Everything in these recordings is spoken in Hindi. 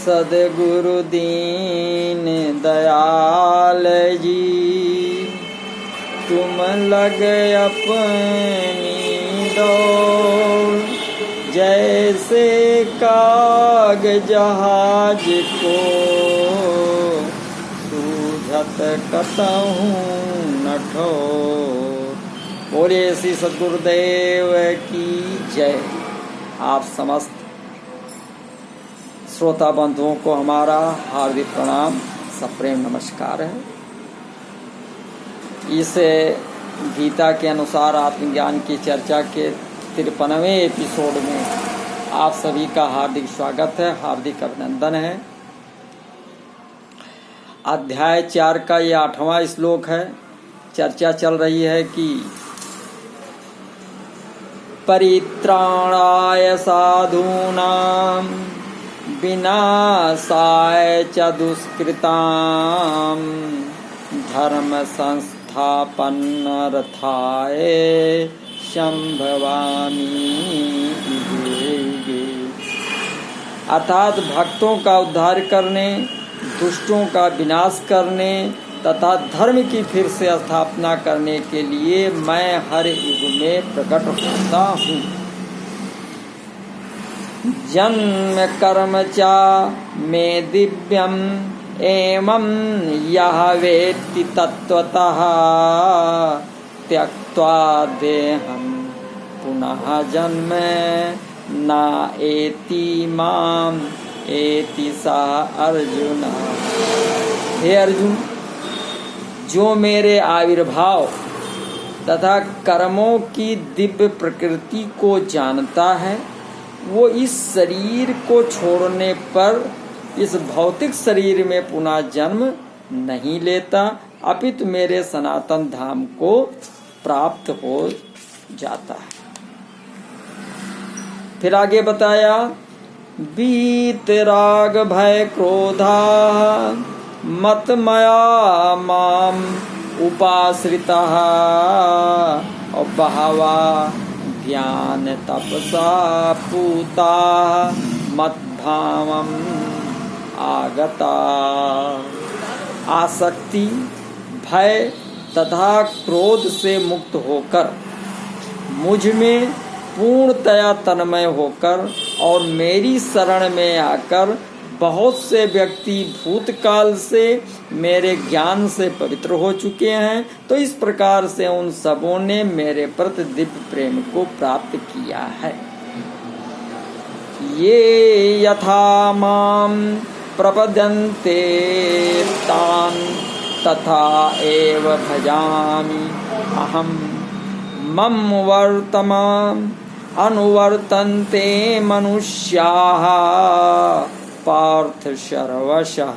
सदगुरु दीन दयाल जी, तुम लगे अपनी दौड़, जैसे काग जहाज को सूझत कतहु न ठोर। बोलिए श्री सद्गुरुदेव की जय। आप समस्त श्रोता बंधुओं को हमारा हार्दिक प्रणाम, सप्रेम नमस्कार है। इस गीता के अनुसार आत्मज्ञान की चर्चा के 53वें एपिसोड में आप सभी का हार्दिक स्वागत है, हार्दिक अभिनंदन है। अध्याय 4 का ये 8वां श्लोक है। चर्चा चल रही है कि परित्राणाय साधूनां विनाशाय च दुष्कृतां धर्म संस्थापनार्थाय संभवामि युगे। अर्थात भक्तों का उद्धार करने, दुष्टों का विनाश करने तथा धर्म की फिर से स्थापना करने के लिए मैं हर युग में प्रकट होता हूँ। जन्म कर्म चा मे दिव्यम एवं यह वेत्ति तत्वतः त्यक्त्वा देहं पुनः जन्म न एति माम एति सा अर्जुन। हे अर्जुन, जो मेरे आविर्भाव तथा कर्मों की दिव्य प्रकृति को जानता है, वो इस शरीर को छोड़ने पर इस भौतिक शरीर में पुनः जन्म नहीं लेता, अपितु मेरे सनातन धाम को प्राप्त हो जाता है। फिर आगे बताया, बीत राग भय क्रोधा मत मया माम उपाश्रितः और बहवा ज्ञान तपसा पूता मद्भावम आगता। आसक्ति, भय तथा क्रोध से मुक्त होकर मुझ में पूर्णतया तन्मय होकर और मेरी शरण में आकर बहुत से व्यक्ति भूतकाल से मेरे ज्ञान से पवित्र हो चुके हैं। तो इस प्रकार से उन सबों ने मेरे प्रति दिव्य प्रेम को प्राप्त किया है। ये यथा माम प्रपद्यन्ते तान तथा एव भजामि अहम मम वर्तमान अनुवर्तन्ते मनुष्याः पार्थ सर्वशः।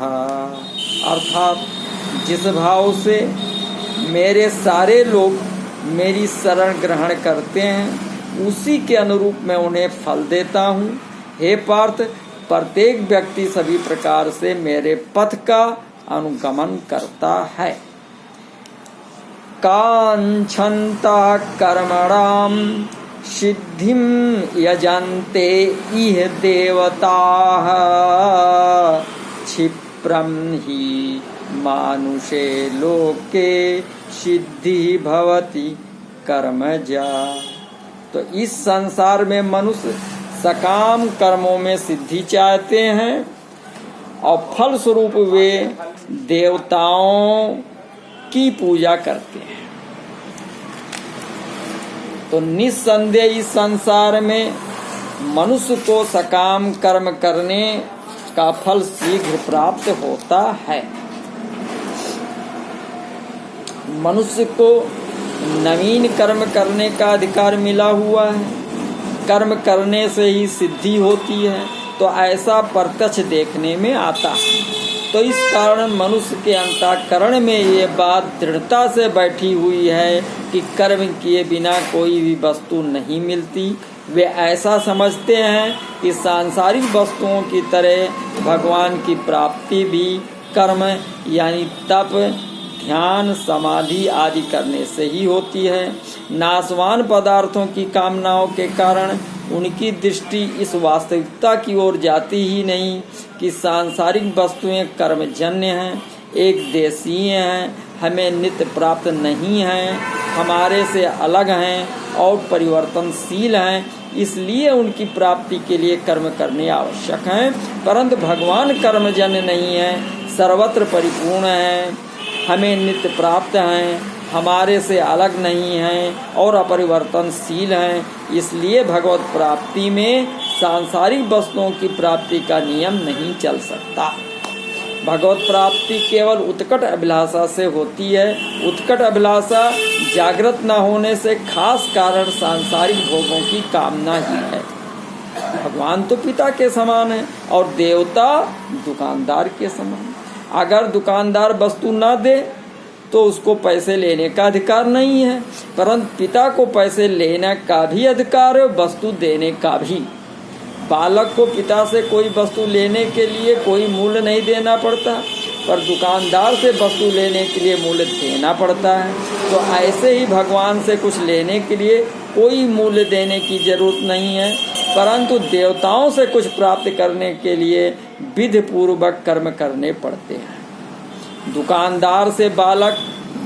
अर्थात जिस भाव से मेरे सारे लोग मेरी शरण ग्रहण करते हैं, उसी के अनुरूप मैं उन्हें फल देता हूँ। हे पार्थ, प्रत्येक व्यक्ति सभी प्रकार से मेरे पथ का अनुगमन करता है। कांक्षन्ता कर्मणाम सिद्धिं यजन्ते इह देवताः क्षिप्रं हि मानुषे लोके सिद्धि भवति कर्मजा। तो इस संसार में मनुष्य सकाम कर्मों में सिद्धि चाहते हैं और फल स्वरूप वे देवताओं की पूजा करते हैं। तो निस्संदेह इस संसार में मनुष्य को सकाम कर्म करने का फल शीघ्र प्राप्त होता है। मनुष्य को नवीन कर्म करने का अधिकार मिला हुआ है। कर्म करने से ही सिद्धि होती है, तो ऐसा प्रत्यक्ष देखने में आता है। तो इस कारण मनुष्य के अंतःकरण में ये बात दृढ़ता से बैठी हुई है कि कर्म किए बिना कोई भी वस्तु नहीं मिलती। वे ऐसा समझते हैं कि सांसारिक वस्तुओं की तरह भगवान की प्राप्ति भी कर्म यानी तप, ध्यान, समाधि आदि करने से ही होती है। नाशवान पदार्थों की कामनाओं के कारण उनकी दृष्टि इस वास्तविकता की ओर जाती ही नहीं कि सांसारिक वस्तुएं कर्मजन्य हैं, एक देशीय हैं, हमें नित्य प्राप्त नहीं हैं, हमारे से अलग हैं और परिवर्तनशील हैं, इसलिए उनकी प्राप्ति के लिए कर्म करने आवश्यक हैं। परंतु भगवान कर्मजन्य नहीं है, सर्वत्र परिपूर्ण हैं, हमें नित्य प्राप्त हैं, हमारे से अलग नहीं हैं और अपरिवर्तनशील हैं, इसलिए भगवत प्राप्ति में सांसारिक वस्तुओं की प्राप्ति का नियम नहीं चल सकता। भगवत प्राप्ति केवल उत्कट अभिलाषा से होती है। उत्कट अभिलाषा जागृत न होने से खास कारण सांसारिक भोगों की कामना ही है। भगवान तो पिता के समान है और देवता दुकानदार के समान। अगर दुकानदार वस्तु न दे तो उसको पैसे लेने का अधिकार नहीं है, परंतु पिता को पैसे लेने का भी अधिकार है, वस्तु देने का भी। बालक को पिता से कोई वस्तु लेने के लिए कोई मूल्य नहीं देना पड़ता, पर दुकानदार से वस्तु लेने के लिए मूल्य देना पड़ता है। तो ऐसे ही भगवान से कुछ लेने के लिए कोई मूल्य देने की जरूरत नहीं है, परंतु देवताओं से कुछ प्राप्त करने के लिए विधि पूर्वक कर्म करने पड़ते हैं। दुकानदार से बालक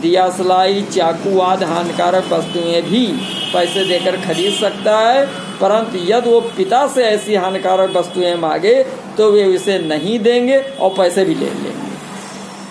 दिया, सलाई, चाकू आदि हानिकारक वस्तुएं भी पैसे देकर खरीद सकता है, परंतु यदि वो पिता से ऐसी हानिकारक वस्तुएं मांगे तो वे उसे नहीं देंगे और पैसे भी ले लेंगे।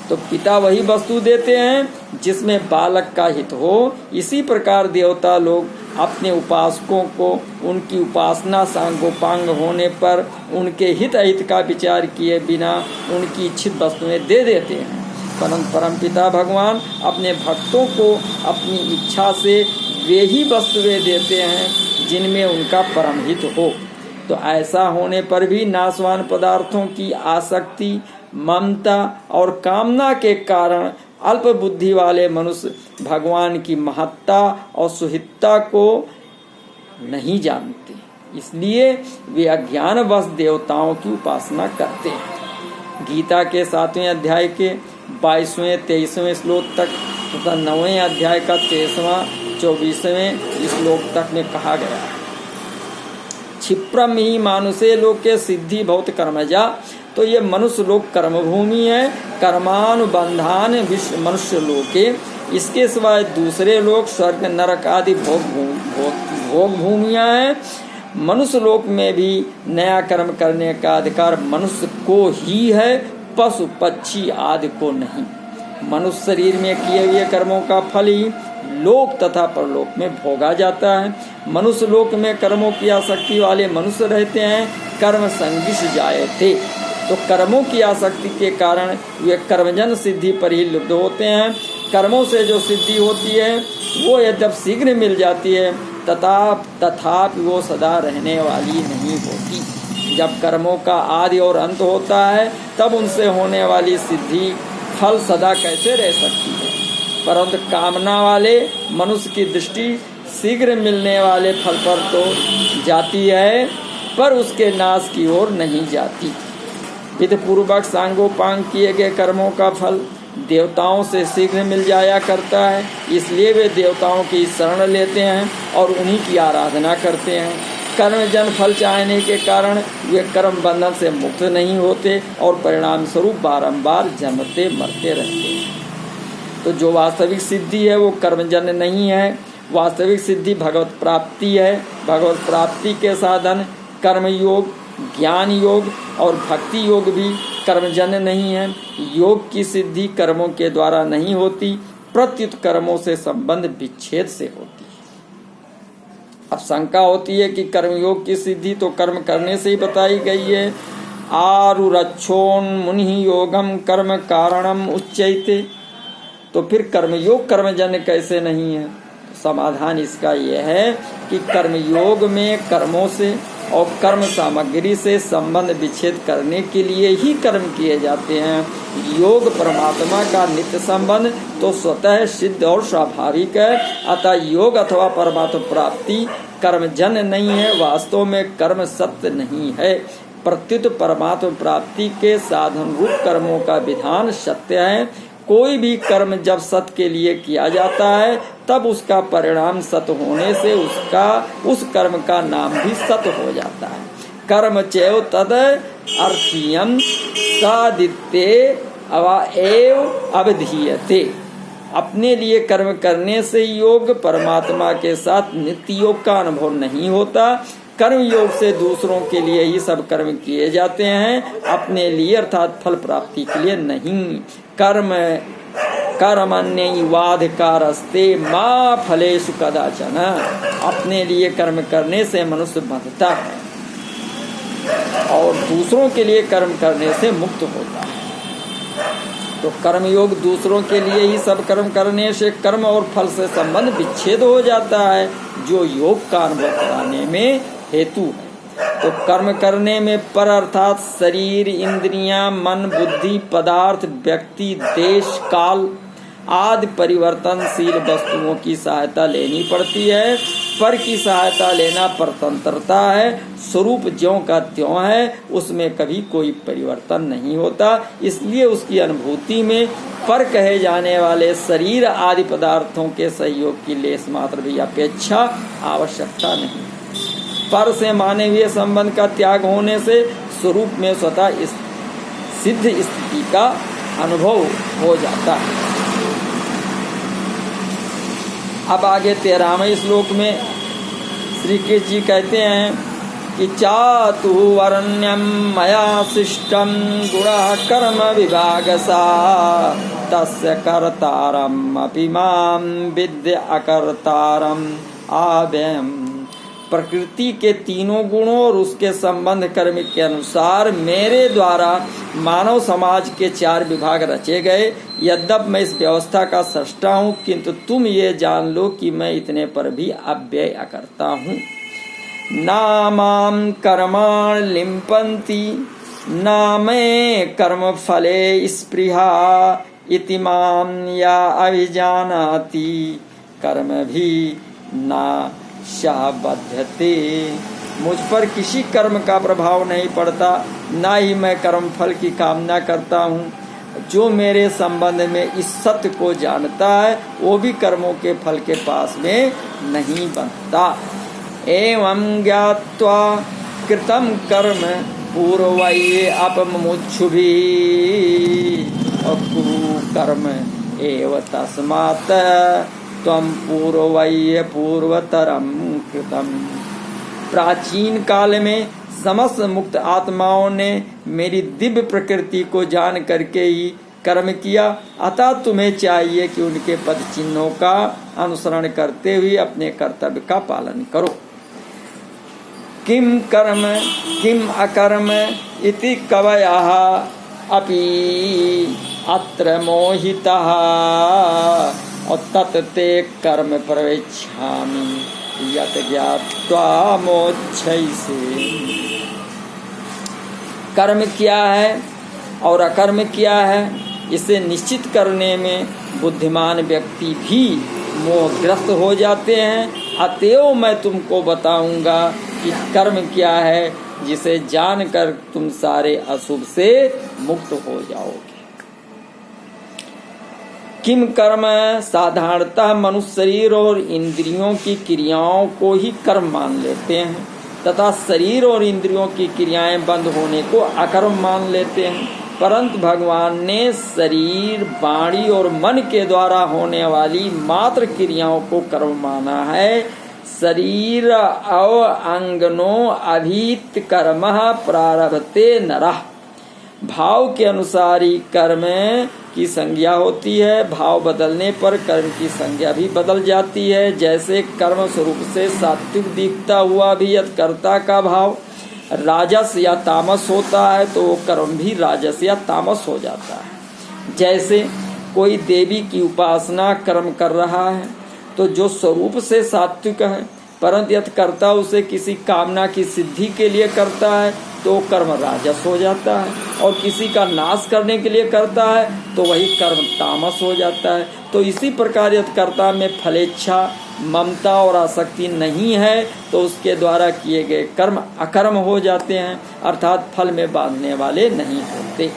तो पिता वही वस्तु देते हैं जिसमें बालक का हित हो। इसी प्रकार देवता लोग अपने उपासकों को उनकी उपासना सांगोपांग होने पर उनके हित अहित का विचार किए बिना उनकी इच्छित वस्तुएं दे देते हैं। परंतु परमपिता भगवान अपने भक्तों को अपनी इच्छा से वे ही वस्तुएं देते हैं जिनमें उनका परम हित हो। तो ऐसा होने पर भी नाशवान पदार्थों की आसक्ति, ममता और कामना के कारण अल्प बुद्धि वाले मनुष्य भगवान की महत्ता और सुहितता को नहीं जानते, इसलिए वे अज्ञानवश देवताओं की उपासना करते हैं। गीता के 7वें अध्याय के 22वें 23वें श्लोक तक तथा 9वें अध्याय का 23वां 24वें श्लोक तक में कहा गया, क्षिप्रम ही मानुषे लोके सिद्धि बहुत कर्मजा। तो ये मनुष्य लोक कर्मभूमि है, कर्मानुबंधान विश्व मनुष्य लोके। इसके सिवाय दूसरे लोग स्वर्ग नरक आदि भोग भूमियाँ हैं। मनुष्य लोक में भी नया कर्म करने का अधिकार मनुष्य को ही है, पशु पक्षी आदि को नहीं। मनुष्य शरीर में किए हुए कर्मों का फल ही लोक तथा परलोक में भोगा जाता है। मनुष्य लोक में कर्मों की आसक्ति वाले मनुष्य रहते हैं, कर्म संगिष जायते। तो कर्मों की आसक्ति के कारण वे कर्मजन सिद्धि पर ही लुब्ध होते हैं। कर्मों से जो सिद्धि होती है वो यद्यप शीघ्र मिल जाती है तथापि वो सदा रहने वाली नहीं होती। जब कर्मों का आदि और अंत होता है तब उनसे होने वाली सिद्धि फल सदा कैसे रह सकती है। परंतु कामना वाले मनुष्य की दृष्टि शीघ्र मिलने वाले फल पर तो जाती है, पर उसके नाश की ओर नहीं जाती। विधि पूर्वक सांगोपांग किए गए कर्मों का फल देवताओं से शीघ्र मिल जाया करता है, इसलिए वे देवताओं की शरण लेते हैं और उन्हीं की आराधना करते हैं। कर्मजन फल चाहने के कारण वे कर्म बंधन से मुक्त नहीं होते और परिणाम स्वरूप बारंबार जन्मते मरते रहते हैं। तो जो वास्तविक सिद्धि है वो कर्मजन्य नहीं है, वास्तविक सिद्धि भगवत प्राप्ति है। भगवत प्राप्ति के साधन कर्म योग, ज्ञान योग और भक्ति योग भी कर्मजन्य नहीं है। योग की सिद्धि कर्मों के द्वारा नहीं होती, प्रत्युत कर्मों से संबंध विच्छेद से होती है। अब शंका होती है कि कर्मयोग की सिद्धि तो कर्म करने से ही बताई गई है। आरुरक्षोन मुनि योगम कर्म कारणम उच्चैते, तो फिर कर्मयोग कर्मजन्य कैसे नहीं है। समाधान इसका यह है कि कर्मयोग में कर्मों से और कर्म सामग्री से संबंध विच्छेद करने के लिए ही कर्म किए जाते हैं। योग परमात्मा का नित्य संबंध तो स्वतः सिद्ध और स्वाभाविक है, अतः योग अथवा परमात्मा प्राप्ति कर्मजन्य नहीं है। वास्तव में कर्म सत्य नहीं है, प्रत्युत परमात्मा प्राप्ति के साधन रूप कर्मों का विधान सत्य है। कोई भी कर्म जब सत के लिए किया जाता है तब उसका परिणाम सत होने से उस कर्म का नाम भी सत हो जाता है। कर्म चैव तद अर्थीयम सादित्ये एव अवधीयते। अपने लिए कर्म करने से योग परमात्मा के साथ नित्य योग का अनुभव नहीं होता। कर्म योग से दूसरों के लिए ही सब कर्म किए जाते हैं, अपने लिए अर्थात फल प्राप्ति के लिए नहीं। कर्मण्येवाधिकारस्ते मा फलेषु कदाचन। अपने लिए कर्म करने से मनुष्य बंधता है और दूसरों के लिए कर्म करने से मुक्त होता है। तो कर्म योग दूसरों के लिए ही सब कर्म करने से कर्म और फल से संबंध विच्छेद हो जाता है, जो योग का अनुभव कराने में हेतु है। तो कर्म करने में पर अर्थात शरीर, इंद्रियां, मन, बुद्धि, पदार्थ, व्यक्ति, देश, काल आदि परिवर्तनशील वस्तुओं की सहायता लेनी पड़ती है। पर की सहायता लेना परतंत्रता है। स्वरूप ज्यों का त्यों है, उसमें कभी कोई परिवर्तन नहीं होता। इसलिए उसकी अनुभूति में पर कहे जाने वाले शरीर आदि पदार्थों के सहयोग की लेस मात्र भी अपेक्षा आवश्यकता नहीं। पर से मानवीय संबंध का त्याग होने से स्वरूप में स्वतः सिद्ध स्थिति का अनुभव हो जाता है। अब आगे 13वें श्लोक में श्री कृष्ण जी कहते हैं कि चातु वरण्यम मया शिष्टम गुणः कर्म विभागसा तस्य कर्तारम अपि मां विद्य अकर्तारम आव्ययम्। प्रकृति के तीनों गुणों और उसके संबंध कर्म के अनुसार मेरे द्वारा मानव समाज के 4 विभाग रचे गए। यद्यपि मैं इस व्यवस्था का सृष्टा हूँ, किंतु तुम ये जान लो कि मैं इतने पर भी अव्यय अकर्ता हूँ। ना मां कर्माण लिम्पन्ति ना मैं कर्म फले स्पृहा इति मां या अभिजानाति कर्म भी ना शाबध्यते। मुझ पर किसी कर्म का प्रभाव नहीं पड़ता, ना ही मैं कर्म फल की कामना करता हूँ। जो मेरे संबंध में इस सत्य को जानता है वो भी कर्मों के फल के पास में नहीं बनता। एवं ज्ञात्वा कृतं कर्म पूर्वये अपमुच्छुभिः कुरु कर्म एव तस्मात् त्वं पूर्वये पूर्वतरम कृतम। प्राचीन काल में समस्त मुक्त आत्माओं ने मेरी दिव्य प्रकृति को जान करके ही कर्म किया। अतः तुम्हें चाहिए कि उनके पद चिन्हों का अनुसरण करते हुए अपने कर्तव्य का पालन करो। किम कर्म किम अकर्म इति कवयः अपि अत्र मोहितः और तत्ते कर्म प्रवेच्छामि यत ज्ञात्वा मोक्षयसे। कर्म क्या है और अकर्म क्या है, इसे निश्चित करने में बुद्धिमान व्यक्ति भी मोहग्रस्त हो जाते हैं। अतएव मैं तुमको बताऊंगा कि कर्म क्या है, जिसे जानकर तुम सारे अशुभ से मुक्त हो जाओगे। किम कर्म, साधारणतः मनुष्य शरीर और इंद्रियों की क्रियाओं को ही कर्म मान लेते हैं तथा शरीर और इंद्रियों की क्रियाएं बंद होने को अकर्म मान लेते हैं। परंतु भगवान ने शरीर, वाणी और मन के द्वारा होने वाली मात्र क्रियाओं को कर्म माना है। शरीर अव अंगनो अभीत कर्म प्रारभते नरः। भाव के अनुसार ही कर्म की संज्ञा होती है। भाव बदलने पर कर्म की संज्ञा भी बदल जाती है। जैसे कर्म स्वरूप से सात्विक दिखता हुआ भी यदि कर्ता का भाव राजस या तामस होता है तो वो कर्म भी राजस या तामस हो जाता है। जैसे कोई देवी की उपासना कर्म कर रहा है तो जो स्वरूप से सात्विक है परंतु यदि कर्ता उसे किसी कामना की सिद्धि के लिए करता है तो कर्म राजस हो जाता है, और किसी का नाश करने के लिए करता है तो वही कर्म तामस हो जाता है। तो इसी प्रकार यदि कर्ता में फलेच्छा, ममता और आसक्ति नहीं है तो उसके द्वारा किए गए कर्म अकर्म हो जाते हैं, अर्थात फल में बांधने वाले नहीं होते।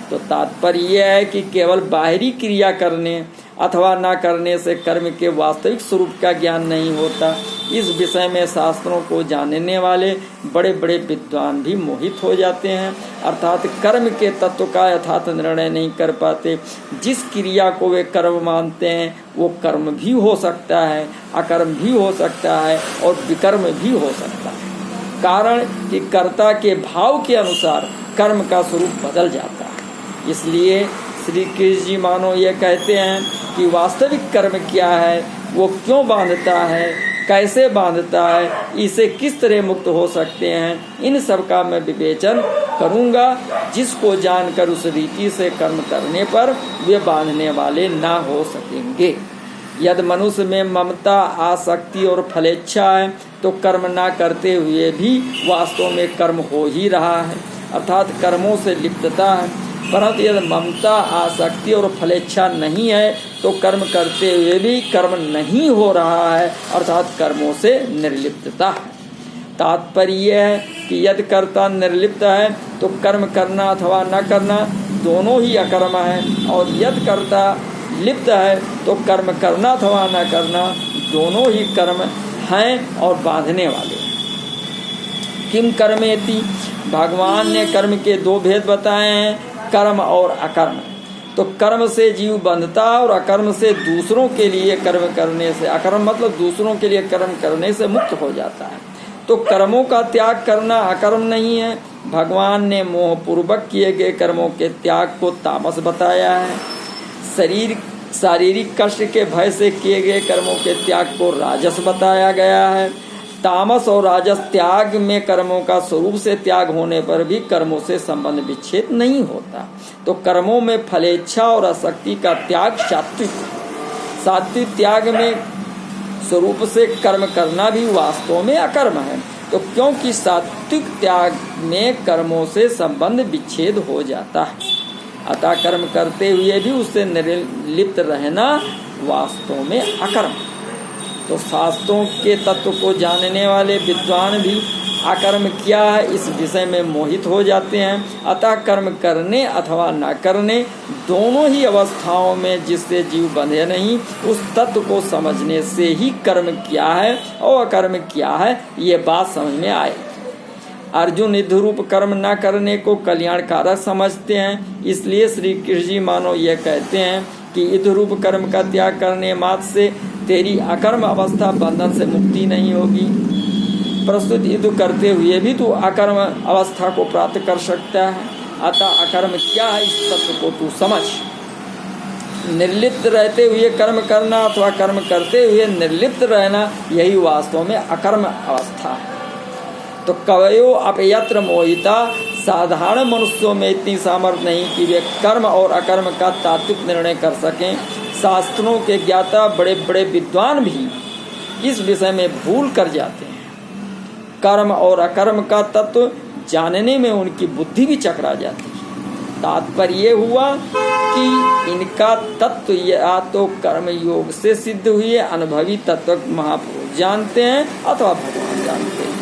तो तात्पर्य यह है कि केवल बाहरी क्रिया करने अथवा न करने से कर्म के वास्तविक स्वरूप का ज्ञान नहीं होता। इस विषय में शास्त्रों को जानने वाले बड़े बड़े विद्वान भी मोहित हो जाते हैं, अर्थात कर्म के तत्व का यथार्थ निर्णय नहीं कर पाते। जिस क्रिया को वे कर्म मानते हैं वो कर्म भी हो सकता है, अकर्म भी हो सकता है और विकर्म भी हो सकता है। कारण कि कर्ता के भाव के अनुसार कर्म का स्वरूप बदल जाता है। इसलिए श्री कृष्ण जी मानो ये कहते हैं कि वास्तविक कर्म क्या है, वो क्यों बांधता है, कैसे बांधता है, इसे किस तरह मुक्त हो सकते हैं, इन सब का मैं विवेचन करूँगा, जिसको जानकर उस रीति से कर्म करने पर वे बांधने वाले ना हो सकेंगे। यदि मनुष्य में ममता, आसक्ति और फलेच्छा है तो कर्म ना करते हुए भी वास्तव में कर्म हो ही रहा है, अर्थात कर्मों से लिप्तता है। परंतु यदि ममता, आसक्ति और फलेच्छा नहीं है तो कर्म करते हुए भी कर्म नहीं हो रहा है, अर्थात कर्मों से निर्लिप्तता है। तात्पर्य है कि यदि कर्ता निर्लिप्त है तो कर्म करना अथवा न करना दोनों ही अकर्म है, और यदि कर्ता लिप्त है तो कर्म करना अथवा न करना दोनों ही कर्म हैं और बांधने वाले। किम कर्मेति, भगवान ने कर्म के दो भेद बताए हैं, कर्म और अकर्म। तो कर्म से जीव बंधता और अकर्म से दूसरों के लिए कर्म करने से, अकर्म मतलब दूसरों के लिए कर्म करने से मुक्त हो जाता है। तो कर्मों का त्याग करना अकर्म नहीं है। भगवान ने मोह पूर्वक किए गए कर्मों के त्याग को तामस बताया है। शारीरिक कष्ट के भय से किए गए कर्मों के त्याग को राजस बताया गया है। तामस और राजस त्याग में कर्मों का स्वरूप से त्याग होने पर भी कर्मों से संबंध विच्छेद नहीं होता। तो कर्मों में फलेच्छा और आसक्ति का त्याग सात्विक त्याग में स्वरूप से कर्म करना भी वास्तव में अकर्म है। तो क्योंकि सात्विक त्याग में कर्मों से संबंध विच्छेद हो जाता है, अतः कर्म करते हुए भी उससे निर्लिप्त रहना वास्तव में अकर्म। तो शास्त्रों के तत्व को जानने वाले विद्वान भी अकर्म क्या है इस विषय में मोहित हो जाते हैं। अतः कर्म करने अथवा न करने दोनों ही अवस्थाओं में जिससे जीव बंधे नहीं, उस तत्व को समझने से ही कर्म क्या है और अकर्म क्या है ये बात समझ में आए। अर्जुन युद्ध रूप कर्म न करने को कल्याणकारक समझते हैं, इसलिए श्री कृष्ण जी मानो यह कहते हैं कि युद्ध रूप कर्म का त्याग करने मात्र से तेरी अकर्म अवस्था बंधन से मुक्ति नहीं होगी। प्रस्तुत युद्ध करते हुए भी तू अकर्म अवस्था को प्राप्त कर सकता है। अतः अकर्म क्या है इस तत्व को तू समझ। निर्लिप्त रहते हुए कर्म करना अथवा कर्म करते हुए निर्लिप्त रहना, यही वास्तव में अकर्म अवस्था है। तो कवयो अपयत्र मोहिता, साधारण मनुष्यों में इतनी सामर्थ्य नहीं कि वे कर्म और अकर्म का तात्विक निर्णय कर सकें। शास्त्रों के ज्ञाता बड़े बड़े विद्वान भी इस विषय में भूल कर जाते हैं। कर्म और अकर्म का तत्व जानने में उनकी बुद्धि भी चकरा जाती है। तात्पर्य हुआ कि इनका तत्व या तो कर्म योग से सिद्ध हुए अनुभवी तत्व महापुरुष जानते हैं अथवा भगवान जानते हैं।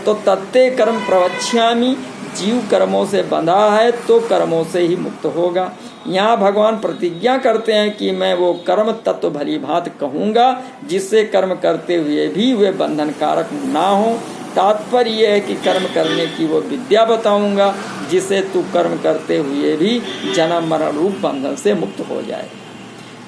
तो तत्ते कर्म प्रवक्ष्यामि, जीव कर्मों से बंधा है तो कर्मों से ही मुक्त होगा। यहाँ भगवान प्रतिज्ञा करते हैं कि मैं वो कर्म तत्व भली भांति कहूँगा जिससे कर्म करते हुए भी वे बंधन कारक ना हो। तात्पर्य है कि कर्म करने की वो विद्या बताऊँगा जिससे तू कर्म करते हुए भी जन्म मरण रूप बंधन से मुक्त हो जाए।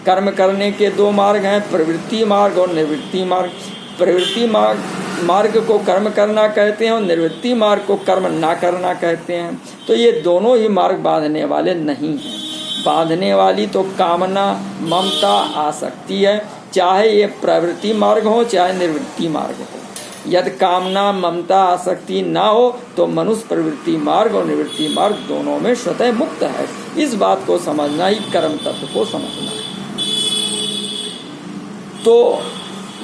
कर्म करने के दो मार्ग हैं, प्रवृत्ति मार्ग और निवृत्ति मार्ग। प्रवृत्ति मार्ग को कर्म करना कहते हैं और निवृत्ति मार्ग को कर्म ना करना कहते हैं। तो ये दोनों ही मार्ग बांधने वाले नहीं हैं। बांधने वाली तो कामना, ममता, आसक्ति है, चाहे ये प्रवृत्ति मार्ग हो चाहे निवृत्ति मार्ग हो। यदि कामना, ममता, आसक्ति ना हो तो मनुष्य प्रवृत्ति मार्ग और निवृत्ति मार्ग दोनों में स्वतः मुक्त है। इस बात को समझना ही कर्म तत्व को समझना है। तो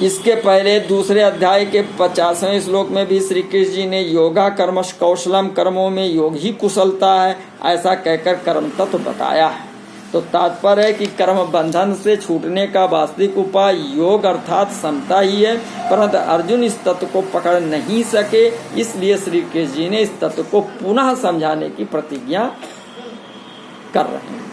इसके पहले दूसरे अध्याय के 50वें श्लोक में भी श्री कृष्ण जी ने योगा कर्मश कौशलम, कर्मों में योग ही कुशलता है, ऐसा कहकर कर्म तत्व बताया है। तो तात्पर्य है कि कर्म बंधन से छूटने का वास्तविक उपाय योग अर्थात समता ही है, परंतु अर्जुन इस तत्व को पकड़ नहीं सके, इसलिए श्री कृष्ण जी ने इस तत्व को पुनः समझाने की प्रतिज्ञा कर रहे हैं।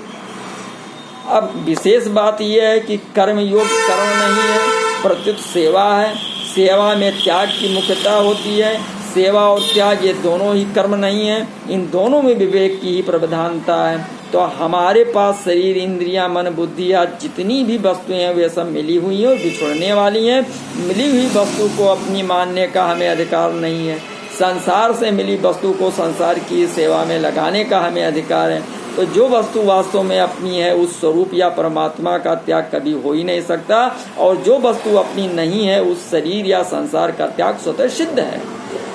अब विशेष बात यह है कि कर्म योग कर्म नहीं है, प्रत्युत सेवा है। सेवा में त्याग की मुख्यता होती है। सेवा और त्याग ये दोनों ही कर्म नहीं है, इन दोनों में विवेक की ही प्रधानता है। तो हमारे पास शरीर, इंद्रियां, मन, बुद्धि आज जितनी भी वस्तुएं हैं वे सब मिली हुई हैं और बिछुड़ने वाली हैं। मिली हुई वस्तु को अपनी मानने का हमें अधिकार नहीं है। संसार से मिली वस्तु को संसार की सेवा में लगाने का हमें अधिकार है। तो जो वस्तु वास्तव में अपनी है उस स्वरूप या परमात्मा का त्याग कभी हो ही नहीं सकता, और जो वस्तु अपनी नहीं है उस शरीर या संसार का त्याग स्वतः सिद्ध है।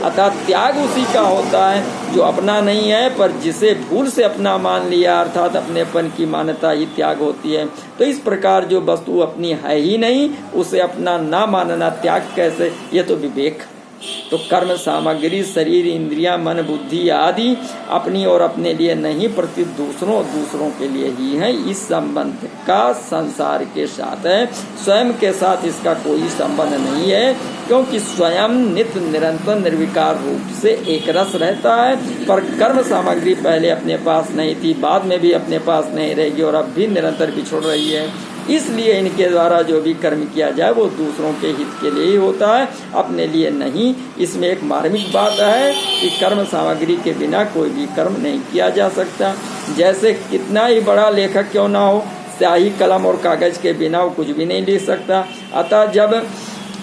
अतः त्याग उसी का होता है जो अपना नहीं है, पर जिसे भूल से अपना मान लिया, अर्थात अपनेपन की मान्यता ही त्याग होती है। तो इस प्रकार जो वस्तु अपनी है ही नहीं उसे अपना ना मानना त्याग कैसे? ये तो विवेक। तो कर्म सामग्री शरीर, इंद्रियां, मन, बुद्धि आदि अपनी और अपने लिए नहीं, प्रति दूसरों के लिए ही है। इस संबंध का संसार के साथ है, स्वयं के साथ इसका कोई संबंध नहीं है, क्योंकि स्वयं नित्य निरंतर निर्विकार रूप से एक रस रहता है। पर कर्म सामग्री पहले अपने पास नहीं थी, बाद में भी अपने पास नहीं रहेगी और अब भी निरंतर बिछुड़ रही है। इसलिए इनके द्वारा जो भी कर्म किया जाए वो दूसरों के हित के लिए ही होता है, अपने लिए नहीं। इसमें एक मार्मिक बात है कि कर्म सामग्री के बिना कोई भी कर्म नहीं किया जा सकता। जैसे कितना ही बड़ा लेखक क्यों ना हो, स्याही, कलम और कागज के बिना वो कुछ भी नहीं लिख सकता। अतः जब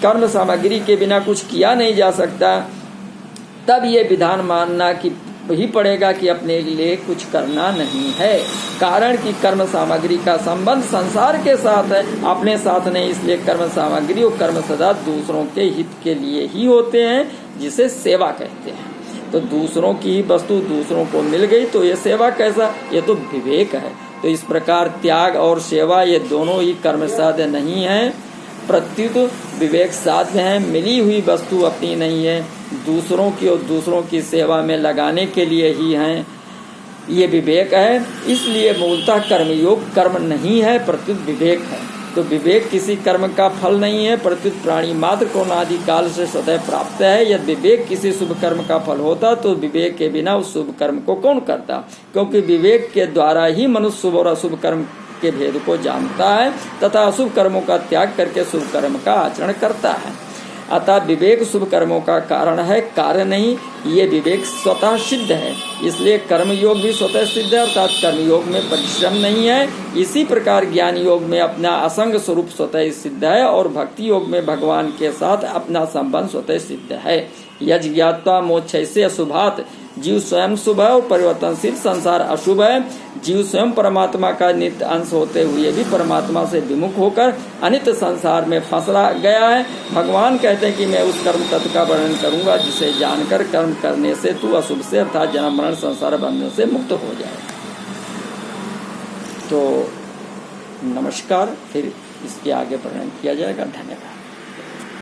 कर्म सामग्री के बिना कुछ किया नहीं जा सकता, तब ये विधान मानना कि ही पड़ेगा कि अपने लिए कुछ करना नहीं है। कारण कि कर्म सामग्री का संबंध संसार के साथ है, अपने साथ नहीं। इसलिए कर्म सामग्री और कर्म सदा दूसरों के हित के लिए ही होते हैं, जिसे सेवा कहते हैं। तो दूसरों की वस्तु दूसरों को मिल गई तो ये सेवा कैसा? ये तो विवेक है। तो इस प्रकार त्याग और सेवा ये दोनों ही कर्म साध्य नहीं है, प्रत्युत विवेक साध्य है। मिली हुई वस्तु अपनी नहीं है, दूसरों की और दूसरों की सेवा में लगाने के लिए ही हैं, ये विवेक है। इसलिए मूलतः कर्मयोग कर्म नहीं है, प्रत्युत विवेक है। तो विवेक किसी कर्म का फल नहीं है, प्रत्युत प्राणी मात्र को अनादि काल से स्वतः प्राप्त है। यदि विवेक किसी शुभ कर्म का फल होता तो विवेक के बिना उस शुभ कर्म को कौन करता? क्योंकि विवेक के द्वारा ही मनुष्य शुभ और अशुभ कर्म के भेद को जानता है तथा अशुभ कर्मों का त्याग करके शुभ कर्म का आचरण करता है। अतः विवेक शुभ कर्मों का कारण है, कार्य नहीं। ये विवेक स्वतः सिद्ध है, इसलिए कर्म योग भी स्वतः सिद्ध है, अर्थात कर्म योग में परिश्रम नहीं है। इसी प्रकार ज्ञान योग में अपना असंग स्वरूप स्वतः सिद्ध है और भक्ति योग में भगवान के साथ अपना संबंध स्वतः सिद्ध है। यज्ञ ज्ञात्वा मोक्षैसे अशुभात्, जीव स्वयं शुभ है और परिवर्तनशील संसार अशुभ है। जीव स्वयं परमात्मा का नित्य अंश होते हुए भी परमात्मा से विमुख होकर अनित्य संसार में फंस गया है। भगवान कहते हैं कि मैं उस कर्म तत्व का वर्णन करूंगा जिसे जानकर कर्म करने से तू अशुभ से अर्थात जन्म मरण संसार बंधन से मुक्त हो जाए। तो नमस्कार, फिर इसके आगे वर्णन किया जाएगा। धन्यवाद।